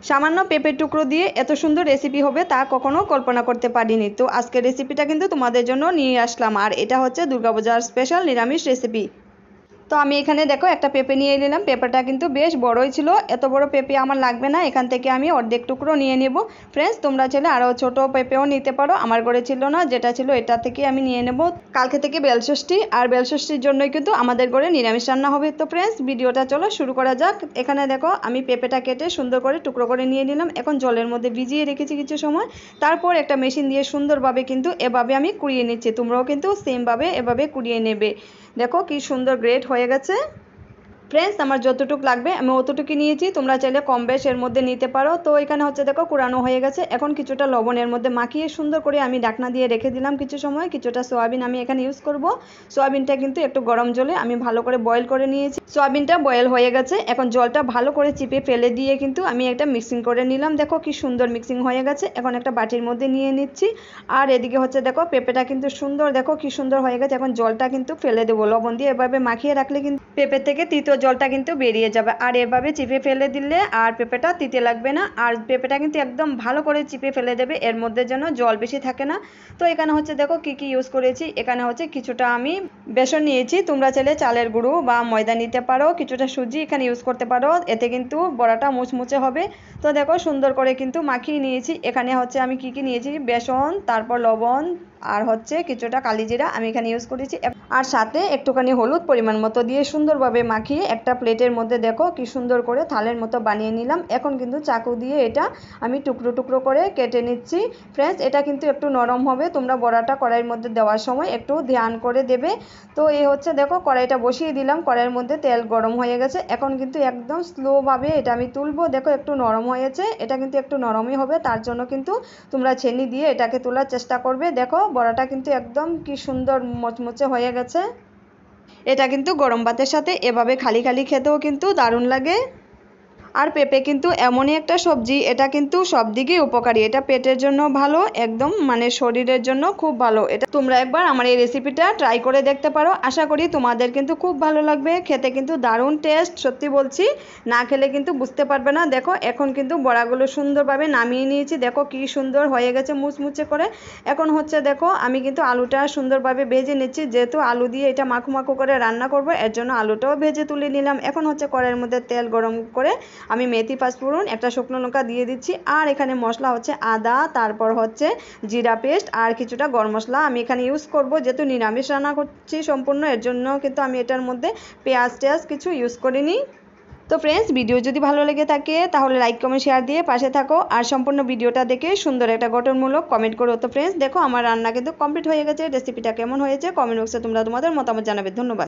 সামান্য পেঁপের টুকরো দিয়ে এত সুন্দর রেসিপি হবে তা কখনো কল্পনা করতে পারিনি। তো আজকের রেসিপিটা কিন্তু তোমাদের জন্য নিয়ে আসলাম, আর এটা হচ্ছে দুর্গাপূজার স্পেশাল নিরামিষ রেসিপি। তো আমি এখানে দেখো একটা পেঁপে নিয়ে নিলাম। পেঁপেটা কিন্তু বেশ বড়ই ছিল, এত বড় পেঁপে আমার লাগবে না, এখান থেকে আমি অর্ধেক টুকরো নিয়ে নেব। ফ্রেন্ডস, তোমরা চাইলে আরও ছোট পেঁপেও নিতে পারো, আমার ঘরে ছিল না, যেটা ছিল এটা থেকে আমি নিয়ে নেব। কালকে থেকে বেলষষ্ঠী, আর বেলষষ্ঠীর জন্যই কিন্তু আমাদের ঘরে নিরামিষ রান্না হবে। তো ফ্রেন্ডস, ভিডিওটা চলো শুরু করা যাক। এখানে দেখো আমি পেঁপেটা কেটে সুন্দর করে টুকরো করে নিয়ে নিলাম। এখন জলের মধ্যে ভিজিয়ে রেখেছি কিছু সময়, তারপর একটা মেশিন দিয়ে সুন্দরভাবে কিন্তু এভাবে আমি কুড়িয়ে নিচ্ছি। তোমরাও কিন্তু সেমভাবে এভাবে কুড়িয়ে নেবে। দেখো কি সুন্দর গ্রেট হয়ে গেছে। ফ্রেন্ডস, আমার যতটুকু লাগবে আমি অতটুকু নিয়েছি, তোমরা চাইলে কম বেশ এর মধ্যে নিতে পারো। তো এখানে হচ্ছে দেখো কুড়ানো হয়ে গেছে। এখন কিছুটা লবণের মধ্যে মাখিয়ে সুন্দর করে আমি ঢাকনা দিয়ে রেখে দিলাম কিছু সময়। কিছুটা সোয়াবিন আমি এখানে ইউজ করব। সোয়াবিনটা কিন্তু একটু গরম জলে আমি ভালো করে বয়েল করে নিয়েছি। সোয়াবিনটা বয়েল হয়ে গেছে, এখন জলটা ভালো করে চিপে ফেলে দিয়ে কিন্তু আমি একটা মিক্সিং করে নিলাম। দেখো কি সুন্দর মিক্সিং হয়ে গেছে। এখন একটা বাটির মধ্যে নিয়ে নিচ্ছি। আর এদিকে হচ্ছে দেখো পেঁপেটা কিন্তু সুন্দর, দেখো কি সুন্দর হয়ে গেছে। এখন জলটা কিন্তু ফেলে দেবো। লবণ দিয়ে এভাবে মাখিয়ে রাখলে কিন্তু পেঁপে থেকে তিতো জলটা কিন্তু বেরিয়ে যাবে। আর এভাবে চিপে ফেলে দিলে আর পেঁপেটা তিতে লাগবে না। আর পেঁপেটা কিন্তু একদম ভালো করে চিপে ফেলে দেবে, এর মধ্যে যেন জল বেশি থাকে না। তো এখানে হচ্ছে দেখো কি কি ইউজ করেছি। এখানে হচ্ছে কিছুটা আমি বেসন নিয়েছি, তোমরা চাইলে চালের গুঁড়ো বা ময়দা নিতে পারো। কিছুটা সুজি এখানে ইউজ করতে পারো, এতে কিন্তু বড়াটা মুচমুচে হবে। তো দেখো সুন্দর করে কিন্তু মাখিয়ে নিয়েছি। এখানে হচ্ছে আমি কি কি নিয়েছি, বেসন, তারপর লবণ, আর হচ্ছে কিছুটা কালিজিরা আমি এখানে ইউজ করেছি, আর সাথে একটুখানি হলুদ পরিমাণ মতো দিয়ে সুন্দরভাবে মাখিয়ে একটা প্লেটের মধ্যে দেখো কি সুন্দর করে থালের মতো বানিয়ে নিলাম। এখন কিন্তু চাকু দিয়ে এটা আমি টুকরো টুকরো করে কেটে নিচ্ছি। ফ্রেন্ডস, এটা কিন্তু একটু নরম হবে, তোমরা বড়াটা কড়াইয়ের মধ্যে দেওয়ার সময় একটু ধ্যান করে দেবে। তো এই হচ্ছে দেখো কড়াইটা বসিয়ে দিলাম, কড়াইয়ের মধ্যে তেল গরম হয়ে গেছে। এখন কিন্তু একদম স্লোভাবে এটা আমি তুলবো। দেখো একটু নরম হয়েছে, এটা কিন্তু একটু নরমই হবে, তার জন্য কিন্তু তোমরা ছেনি দিয়ে এটাকে তোলার চেষ্টা করবে। দেখো বড়াটা কিন্তু একদম কি সুন্দর মচমচে হয়ে গেছে। এটা কিন্তু গরম ভাতের সাথে এভাবে খালি খালি খেতেও কিন্তু দারুণ লাগে। আর পেঁপে কিন্তু এমনই একটা সবজি, এটা কিন্তু সব দিকেই উপকারী। এটা পেটের জন্য ভালো, একদম মানে শরীরের জন্য খুব ভালো। এটা তোমরা একবার আমার এই রেসিপিটা ট্রাই করে দেখতে পারো, আশা করি তোমাদের কিন্তু খুব ভালো লাগবে। খেতে কিন্তু দারুণ টেস্ট, সত্যি বলছি, না খেলে কিন্তু বুঝতে পারবে না। দেখো এখন কিন্তু বড়াগুলো সুন্দরভাবে নামিয়ে নিয়েছি, দেখো কি সুন্দর হয়ে গেছে মুচমুচে করে। এখন হচ্ছে দেখো আমি কিন্তু আলুটা সুন্দরভাবে ভেজে নিচ্ছি, যেহেতু আলু দিয়ে এটা মাখো মাখো করে রান্না করব, এর জন্য আলুটাও ভেজে তুলে নিলাম। এখন হচ্ছে কড়াইয়ের মধ্যে তেল গরম করে আমি মেথি পাঁচফোড়ন, একটা শুকনো লঙ্কা দিয়ে দিচ্ছি। আর এখানে মশলা হচ্ছে আদা, তারপর হচ্ছে জিরা পেস্ট, আর কিছুটা গরম মশলা আমি এখানে ইউজ করব, যেহেতু নিরামিষ রান্না করছি সম্পূর্ণ, এর জন্য কিন্তু আমি এটার মধ্যে পেঁয়াজ টেয়াজ কিছু ইউজ করিনি। তো ফ্রেন্ডস, ভিডিও যদি ভালো লেগে থাকে তাহলে লাইক কমেন্ট শেয়ার দিয়ে পাশে থাকো, আর সম্পূর্ণ ভিডিওটা দেখে সুন্দর একটা গঠনমূলক কমেন্ট করো। তো ফ্রেন্ডস দেখো আমার রান্না কিন্তু কমপ্লিট হয়ে গেছে। রেসিপিটা কেমন হয়েছে কমেন্ট বক্সে তোমরা তোমাদের মতামত জানাবে। ধন্যবাদ।